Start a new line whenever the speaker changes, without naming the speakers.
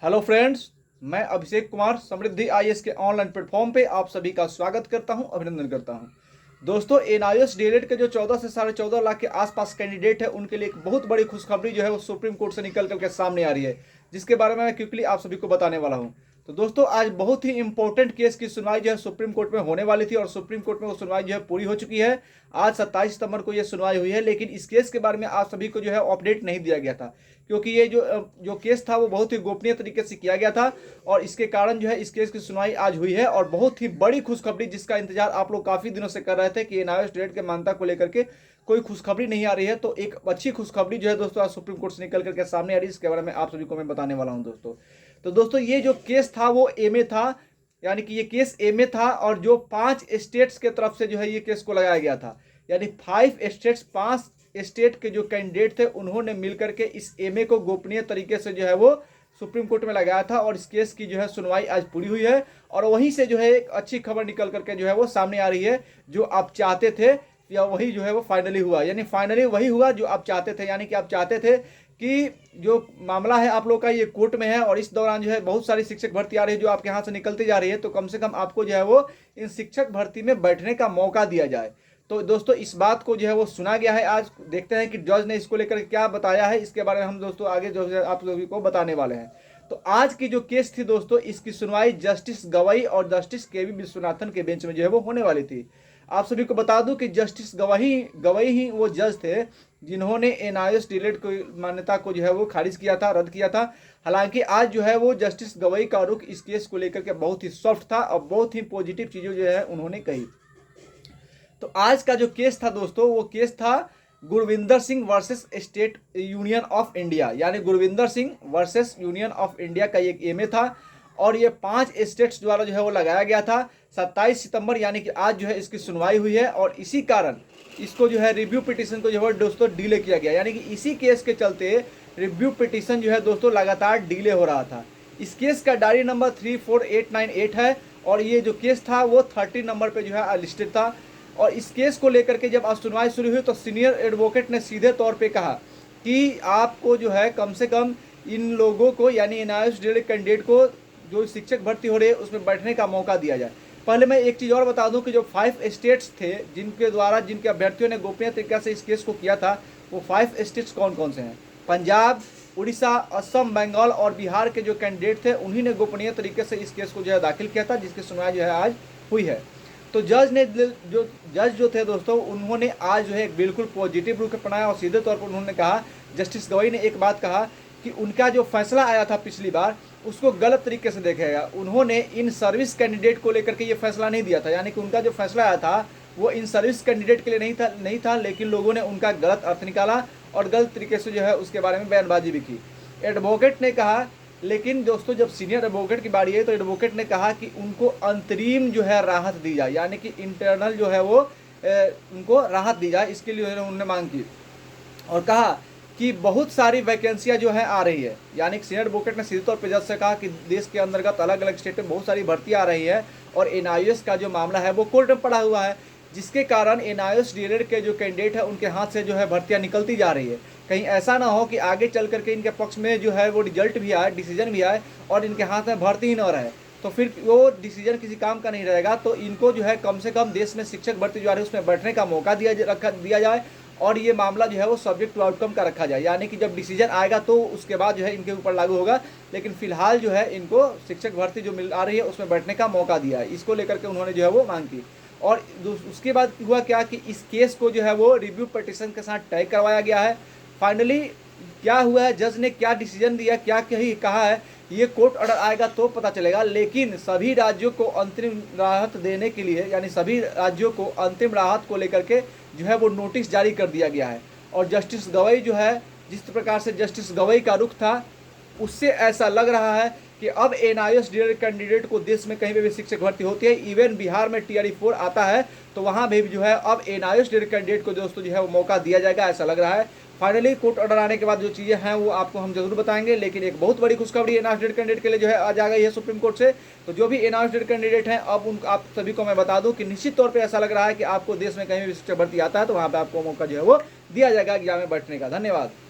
Hello friends, मैं अभिषेक कुमार समृद्धि IAS के online platform पे आप सभी का स्वागत करता हूं, अभिनंदन करता हूं। दोस्तों, एनआईएएस डीएलएड के जो 14 से 14.5 लाख के आसपास कैंडिडेट है, उनके लिए एक बहुत बड़ी खुशखबरी जो है वो सुप्रीम कोर्ट से निकल करके सामने आ रही है, जिसके बारे में मैं क्विकली आप सभी को बताने वाला हूं। तो दोस्तों, आज बहुत ही इंपॉर्टेंट केस की सुनवाई जो है सुप्रीम कोर्ट में होने वाली थी और सुप्रीम कोर्ट में वो सुनवाई जो है पूरी हो चुकी है। आज 27 सितंबर को ये सुनवाई हुई है, लेकिन इस केस के बारे में आप सभी को जो है अपडेट नहीं दिया गया था, क्योंकि ये जो केस था वो बहुत ही गोपनीय तरीके से किया गया था। और इसके कारण जो है इस केस की सुनवाई आज हुई है और बहुत ही बड़ी खुशखबरी, जिसका इंतजार आप लोग काफी दिनों से कर रहे थे कि एनआईएएस डीएलएड के मान्यता को लेकर के कोई खुशखबरी नहीं आ रही है। तो एक अच्छी खुशखबरी जो है दोस्तों आज सुप्रीम कोर्ट से निकल करके सामने आ रही है, इसके बारे में आप सभी को मैं बताने वाला हूं दोस्तों। तो दोस्तों, ये जो केस था वो एमए था, यानी कि ये केस एमए था, और जो 5 स्टेट्स के तरफ से जो है ये केस को लगाया गया था, यानी 5 स्टेट के जो कैंडिडेट थे उन्होंने मिलकर के इस एमए को गोपनीय तरीके से जो है वो सुप्रीम कोर्ट में लगाया था। और इस केस की जो है सुनवाई आज पूरी हुई है और वहीं से जो है एक अच्छी खबर निकल करके जो है वो सामने आ रही है। जो आप चाहते थे या वही जो है वो फाइनली हुआ, यानी फाइनली वही हुआ जो आप चाहते थे। यानी कि आप चाहते थे कि जो मामला है आप लोग का ये कोर्ट में है और इस दौरान जो है बहुत सारी शिक्षक भर्ती आ रही है जो आपके यहाँ से निकलती जा रही है, तो कम से कम आपको जो है वो इन शिक्षक भर्ती में बैठने का मौका दिया जाए। तो दोस्तों, इस बात को जो है वो सुना गया है। आज देखते हैं कि जज ने इसको लेकर क्या बताया है, इसके बारे में हम दोस्तों आगे जो है आप सभी को बताने वाले हैं। तो आज की जो केस थी दोस्तों, इसकी सुनवाई जस्टिस गवाई और जस्टिस केवी विश्वनाथन के बेंच में जो है वो होने वाली थी। आप सभी को बता दूं कि जस्टिस गवाई ही वो जज थे जिन्होंने एनआईएएस डीएलएड को मान्यता को जो है वो खारिज किया था, रद्द किया था। हालांकि आज जो है वो जस्टिस गवाई का रुख इस केस को लेकर के बहुत ही सॉफ्ट था और बहुत ही पॉजिटिव चीजें जो है उन्होंने कही। तो आज का जो केस था दोस्तों, वो केस था Gurvinder Singh versus state union of India, यानी Gurvinder Singh versus union of India का एक एमए था और ये 5 स्टेट्स द्वारा जो है वो लगाया गया था। 27 सितंबर यानी कि आज जो है इसकी सुनवाई हुई है और इसी कारण इसको जो है रिव्यू पिटीशन को जो है दोस्तों डिले किया गया, यानी कि इसी केस के चलते रिव्यू पिटीशन जो है दोस्तों लगातार डिले हो रहा था। इस केस का डायरी नंबर 34898 है और ये जो केस था वो 30 नंबर पे जो है लिस्टेड था। और इस केस को लेकर के जब आज सुनवाई शुरू हुई तो सीनियर एडवोकेट ने सीधे तौर पे कहा कि आपको जो है कम से कम इन लोगों को, यानी एनआईएएस डीएलएड कैंडिडेट को जो शिक्षक भर्ती हो रही है उसमें बैठने का मौका दिया जाए। पहले मैं एक चीज़ और बता दूं कि जो 5 स्टेट्स थे जिनके अभ्यर्थियों ने गोपनीय तरीके से इस केस को किया था, वो 5 स्टेट्स कौन कौन से हैं? पंजाब, उड़ीसा, असम, बंगाल और बिहार के जो कैंडिडेट थे उन्हीं ने गोपनीय तरीके से इस केस को जो है दाखिल किया था, जिसकी सुनवाई जो है आज हुई है। तो जज जो थे दोस्तों, उन्होंने आज जो है बिल्कुल पॉजिटिव रूप अपनाया और सीधे तौर पर उन्होंने कहा, जस्टिस गवाई ने एक बात कहा कि उनका जो फैसला आया था पिछली बार उसको गलत तरीके से देखेगा। उन्होंने इन सर्विस कैंडिडेट को लेकर के ये फैसला नहीं दिया था, यानी कि उनका जो फैसला आया था वो इन सर्विस कैंडिडेट के लिए नहीं था, लेकिन लोगों ने उनका गलत अर्थ निकाला और गलत तरीके से जो है उसके बारे में बयानबाजी भी की। एडवोकेट ने कहा, लेकिन दोस्तों जब सीनियर एडवोकेट की बारी है तो एडवोकेट ने कहा कि उनको अंतरिम जो है राहत दी जाए, यानी कि इंटरनल जो है वो उनको राहत दी जाए, इसके लिए उन्होंने मांग की और कहा कि बहुत सारी वैकेंसियां जो है आ रही है। यानी कि सीनियर एडवोकेट ने सीधे तौर पर जज से कहा कि देश के अंतर्गत अलग अलग स्टेट में बहुत सारी भर्तियां आ रही है और एनआईएएस का जो मामला है वो कोर्ट में पड़ा हुआ है, जिसके कारण एनआईएएस डीएलएड के जो कैंडिडेट है उनके हाथ से जो है भर्तियां निकलती जा रही है। कहीं ऐसा ना हो कि आगे चल करके इनके पक्ष में जो है वो रिजल्ट भी आए, डिसीजन भी आए और इनके हाथ में भर्ती ही न रहे, तो फिर वो डिसीजन किसी काम का नहीं रहेगा। तो इनको जो है कम से कम देश में शिक्षक भर्ती जो आ रही है उसमें बैठने का मौका दिया जाए और ये मामला जो है वो सब्जेक्ट टू आउटकम का रखा जाए, यानी कि जब डिसीजन आएगा तो उसके बाद जो है इनके ऊपर लागू होगा। लेकिन फिलहाल जो है इनको शिक्षक भर्ती जो मिल आ रही है उसमें बैठने का मौका दिया है, इसको लेकर के उन्होंने जो है वो मांग की। और उसके बाद हुआ क्या कि इस केस को जो है वो रिव्यू पिटीशन के साथ तय करवाया गया है। फाइनली क्या हुआ है, जज ने क्या डिसीजन दिया, क्या कही कहा है, ये कोर्ट ऑर्डर आएगा तो पता चलेगा। लेकिन सभी राज्यों को अंतरिम राहत देने के लिए, यानी सभी राज्यों को अंतिम राहत को लेकर के जो है वो नोटिस जारी कर दिया गया है। और जस्टिस गवाई जो है, जिस प्रकार से जस्टिस गवाई का रुख था उससे ऐसा लग रहा है कि अब एनआईएएस डीएलएड कैंडिडेट को देश में कहीं भी शिक्षक भर्ती होती है, इवन बिहार में टीआरई 4 आता है तो वहाँ भी जो है अब एनआईएएस डीएलएड कैंडिडेट को दोस्तों जो है वो मौका दिया जाएगा, ऐसा लग रहा है। फाइनली कोर्ट ऑर्डर आने के बाद जो चीज़ें हैं वो आपको हम जरूर बताएंगे, लेकिन एक बहुत बड़ी खुशखबरी एनआईएएस डीएलएड कैंडिडेट के लिए जो है आज आ गई है सुप्रीम कोर्ट से। तो जो भी एनआईएएस डीएलएड कैंडिडेट हैं, अब उन आप सभी को मैं बता दूं कि निश्चित तौर पे ऐसा लग रहा है कि आपको देश में कहीं भी शिक्षक भर्ती आता है तो वहाँ पे आपको मौका जो है वो दिया जाएगा एग्जाम में बैठने का। धन्यवाद।